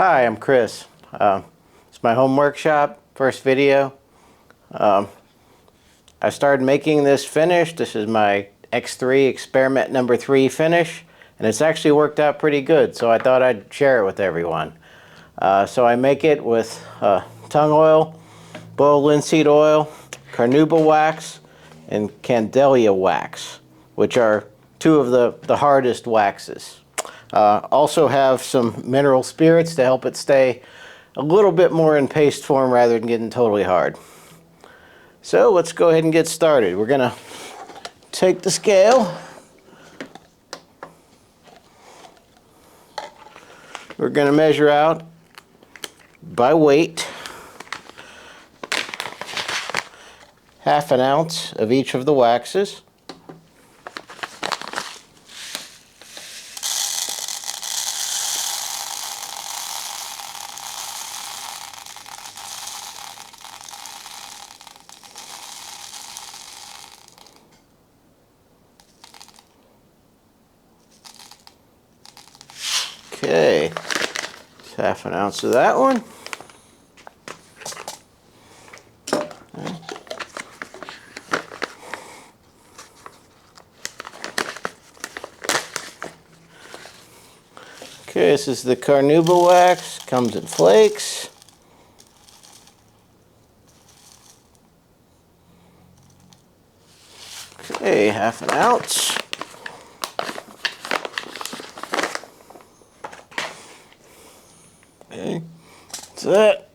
Hi, I'm Chris. It's my home workshop, first video. I started making this finish. This is my X3 experiment number 3 finish, and it's actually worked out pretty good, so I thought I'd share it with everyone. So I make it with Tung Oil, boiled linseed oil, Carnauba wax, and Candelilla wax, which are two of the hardest waxes. Also have some mineral spirits to help it stay a little bit more in paste form rather than getting totally hard. So let's go ahead and get started. We're gonna take the scale. We're gonna measure out by weight ½ ounce of each of the waxes. Okay, it's ½ ounce of that one. Okay, this is the Carnauba wax, comes in flakes. Okay, ½ ounce. Okay, that's that.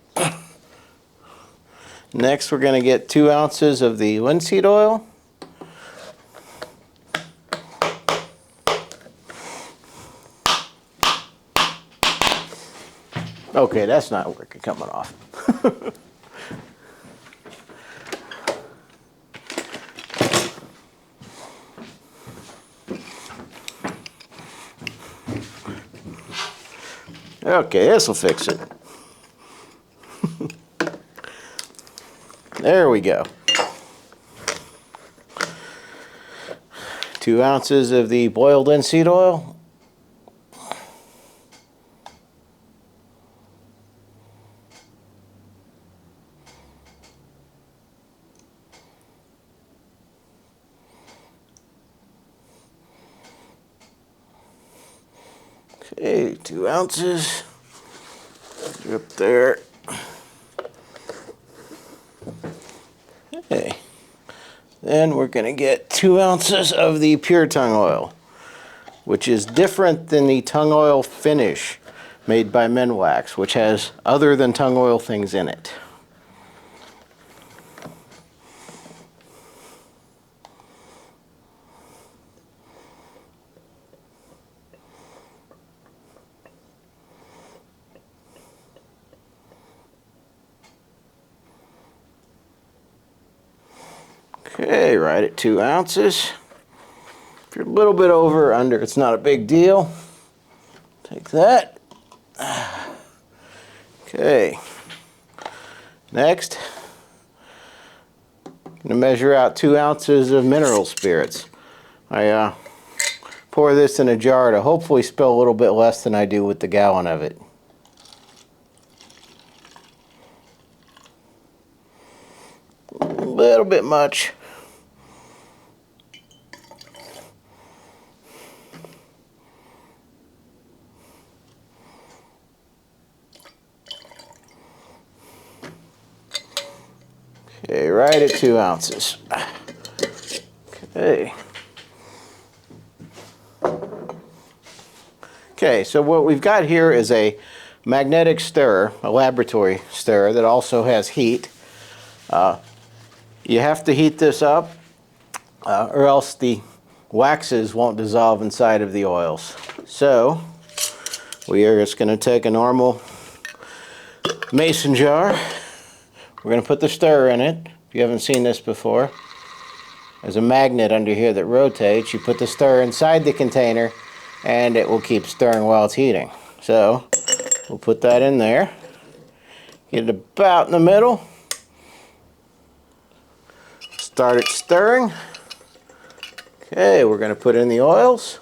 Next, we're going to get 2 ounces of the linseed oil. Okay, that's not working, coming off. Okay, this will fix it. There we go. 2 ounces of the boiled linseed oil. Okay, 2 ounces. Up there. Okay. Then we're going to get 2 ounces of the pure tung oil, which is different than the tung oil finish made by Minwax, which has other than tung oil things in it. Okay, right at 2 ounces. If you're a little bit over or under, it's not a big deal. Take that. Okay. Next, I'm going to measure out 2 ounces of mineral spirits. I pour this in a jar to hopefully spill a little bit less than I do with the gallon of it. A little bit much. Okay, right at 2 ounces. Okay. Okay, so what we've got here is a magnetic stirrer, a laboratory stirrer that also has heat. You have to heat this up or else the waxes won't dissolve inside of the oils. So we are just going to take a normal mason jar. We're going to put the stirrer in it. If you haven't seen this before, there's a magnet under here that rotates. You put the stirrer inside the container and it will keep stirring while it's heating. So we'll put that in there. Get it about in the middle. Start it stirring. Okay, we're going to put in the oils.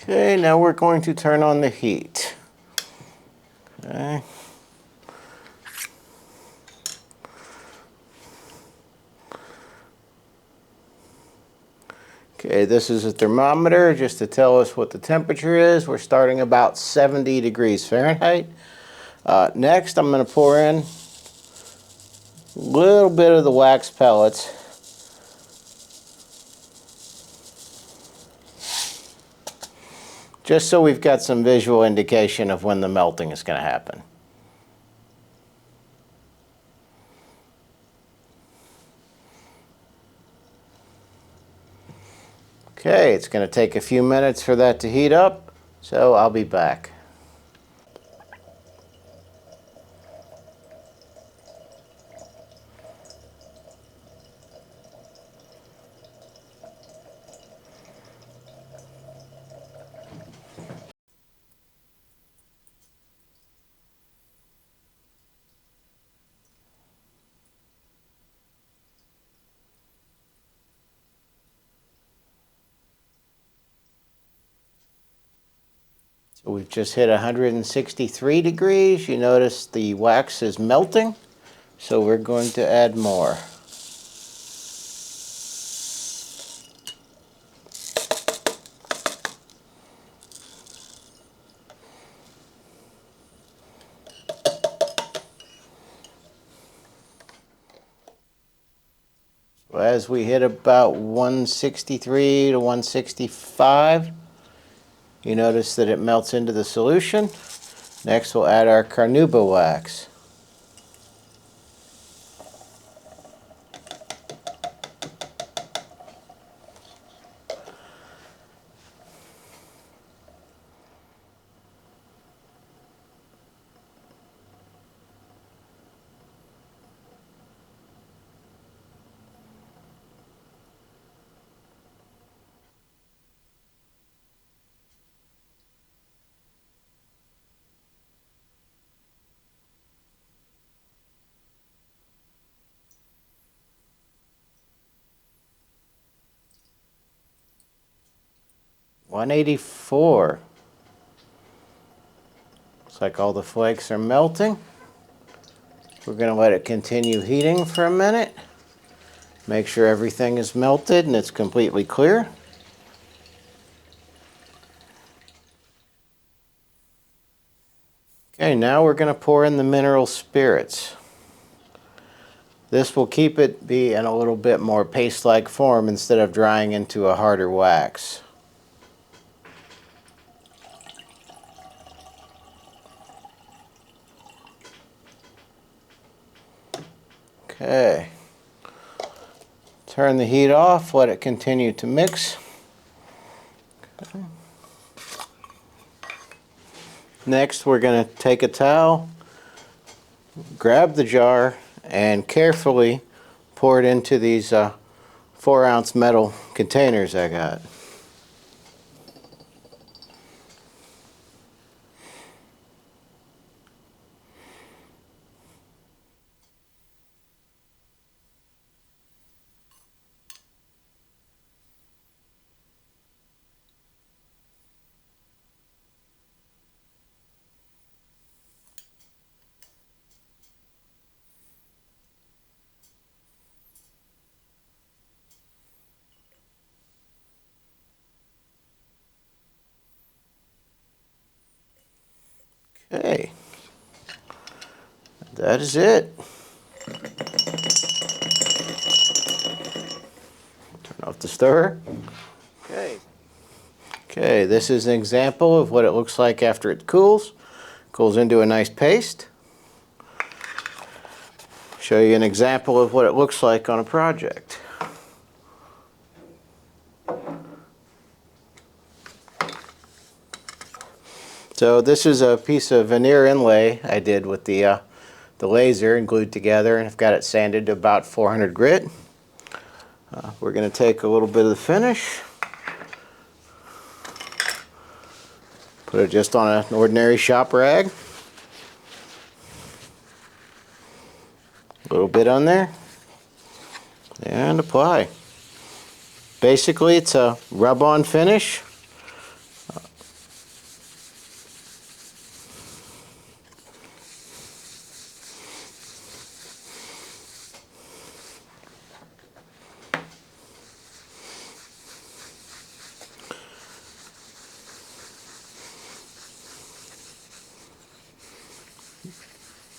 Okay, now we're going to turn on the heat. Okay. Okay, this is a thermometer just to tell us what the temperature is. We're starting about 70 degrees Fahrenheit. Next, I'm going to pour in a little bit of the wax pellets. Just so we've got some visual indication of when the melting is going to happen. Okay, it's going to take a few minutes for that to heat up, so I'll be back. So we've just hit 163 degrees. You notice the wax is melting, so we're going to add more. As we hit about 163 to 165, you notice that it melts into the solution. Next we'll add our Carnauba wax. $184. Looks like all the flakes are melting. We're going to let it continue heating for a minute. Make sure everything is melted and it's completely clear. Okay, now we're going to pour in the mineral spirits. This will keep it be in a little bit more paste-like form instead of drying into a harder wax. Okay. Turn the heat off, let it continue to mix. Okay. Next, we're going to take a towel, grab the jar, and carefully pour it into these 4-ounce metal containers I got. Okay, that is it. Turn off the stirrer. Okay, this is an example of what it looks like after it cools. Cools into a nice paste. Show you an example of what it looks like on a project. So this is a piece of veneer inlay I did with the laser and glued together, and I've got it sanded to about 400 grit. We're going to take a little bit of the finish, put it just on an ordinary shop rag, a little bit on there, and apply. Basically it's a rub-on finish.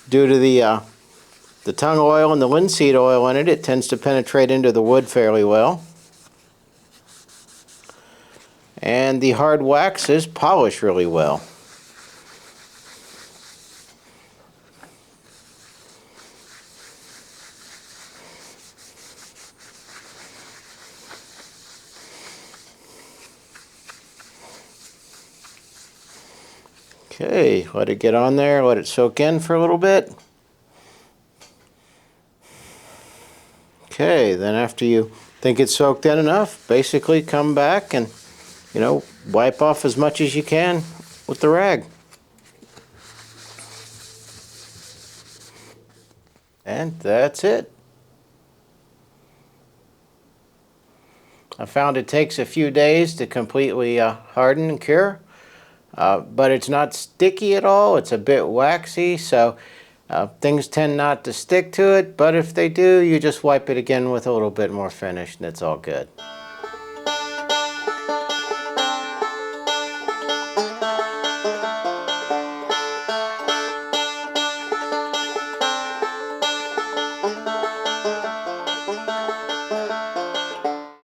Due to the tung oil and the linseed oil in it, it tends to penetrate into the wood fairly well. And the hard waxes polish really well. Okay, let it get on there, let it soak in for a little bit. Okay, then after you think it's soaked in enough, basically come back and, you know, wipe off as much as you can with the rag. And that's it. I found it takes a few days to completely harden and cure. But it's not sticky at all. It's a bit waxy, so things tend not to stick to it. But if they do, you just wipe it again with a little bit more finish and it's all good.